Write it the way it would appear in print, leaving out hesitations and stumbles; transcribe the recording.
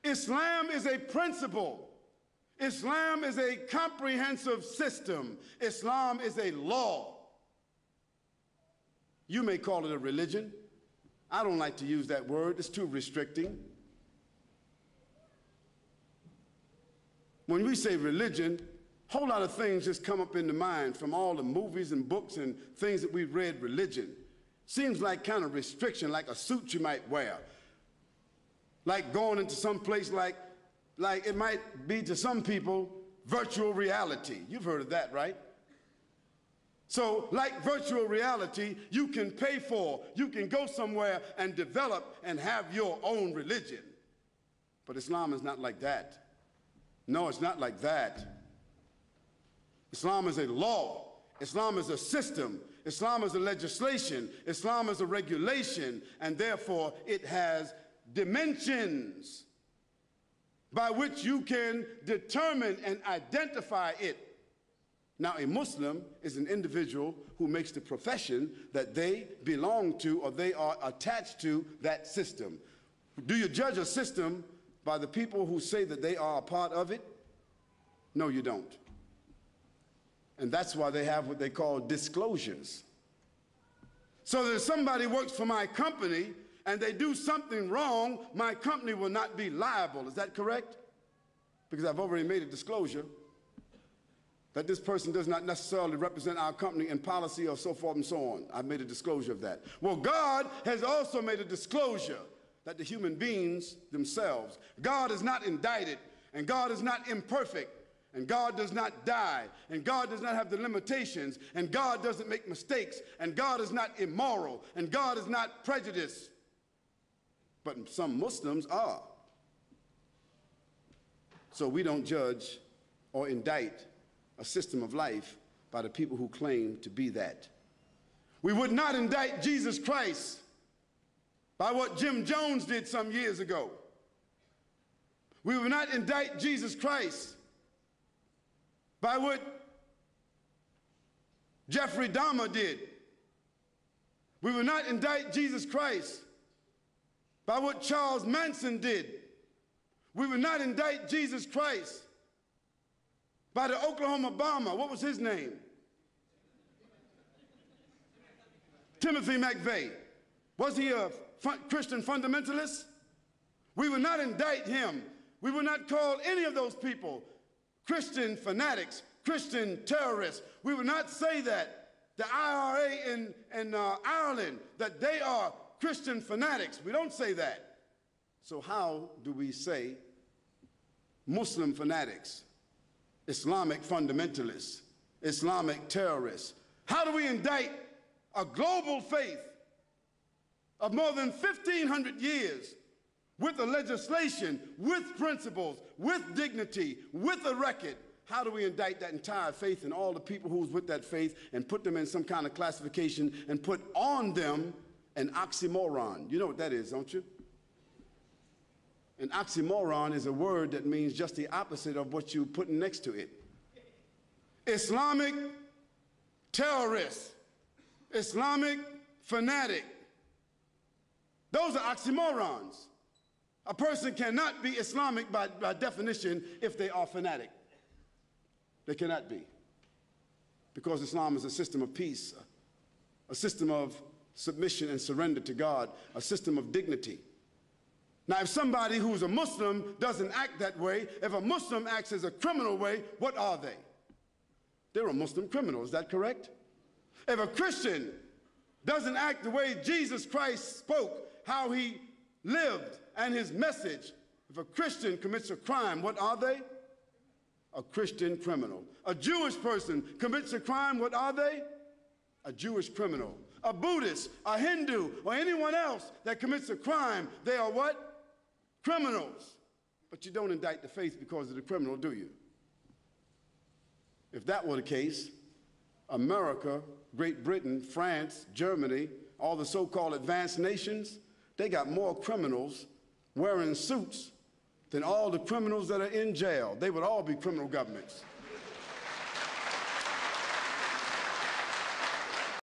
Islam is a principle. Islam is a comprehensive system. Islam is a law. You may call it a religion. I don't like to use that word. It's too restricting. When we say religion, a whole lot of things just come up in the mind from all the movies and books and things that we've read. Religion seems like kind of restriction, like a suit you might wear, like going into some place like it might be to some people virtual reality. You've heard of that, right? So like virtual reality, you can pay for, you can go somewhere and develop and have your own religion. But Islam is not like that. No, it's not like that. Islam is a law. Islam is a system. Islam is a legislation. Islam is a regulation, and therefore it has dimensions by which you can determine and identify it. Now, a Muslim is an individual who makes the profession that they belong to or they are attached to that system. Do you judge a system by the people who say that they are a part of it? No, you don't. And that's why they have what they call disclosures. So that if somebody works for my company and they do something wrong, my company will not be liable. Is that correct? Because I've already made a disclosure that this person does not necessarily represent our company in policy or so forth and so on. I've made a disclosure of that. Well, God has also made a disclosure that the human beings themselves, God is not indicted, and God is not imperfect, and God does not die, and God does not have the limitations, and God doesn't make mistakes, and God is not immoral, and God is not prejudiced. But some Muslims are. So we don't judge or indict a system of life by the people who claim to be that. We would not indict Jesus Christ by what Jim Jones did some years ago. We would not indict Jesus Christ by what Jeffrey Dahmer did. We would not indict Jesus Christ by what Charles Manson did. We would not indict Jesus Christ by the Oklahoma bomber. What was his name? Timothy McVeigh. Was he a Christian fundamentalist? We would not indict him. We would not call any of those people Christian fanatics, Christian terrorists. We would not say that the IRA in Ireland, that they are Christian fanatics. We don't say that. So how do we say Muslim fanatics, Islamic fundamentalists, Islamic terrorists? How do we indict a global faith of more than 1,500 years with a legislation, with principles, with dignity, with a record? How do we indict that entire faith and all the people who's with that faith and put them in some kind of classification and put on them an oxymoron? You know what that is, don't you? An oxymoron is a word that means just the opposite of what you're putting next to it. Islamic terrorist, Islamic fanatic. Those are oxymorons. A person cannot be Islamic by definition if they are fanatic. They cannot be. Because Islam is a system of peace, a system of submission and surrender to God, a system of dignity. Now, if somebody who's a Muslim doesn't act that way, if a Muslim acts as a criminal way, what are they? They're a Muslim criminal, is that correct? If a Christian doesn't act the way Jesus Christ spoke, how he lived, and his message, if a Christian commits a crime, what are they? A Christian criminal. A Jewish person commits a crime, what are they? A Jewish criminal. A Buddhist, a Hindu, or anyone else that commits a crime, they are what? Criminals. But you don't indict the faith because of the criminal, do you? If that were the case, America, Great Britain, France, Germany, all the so-called advanced nations, they got more criminals wearing suits than all the criminals that are in jail. They would all be criminal governments.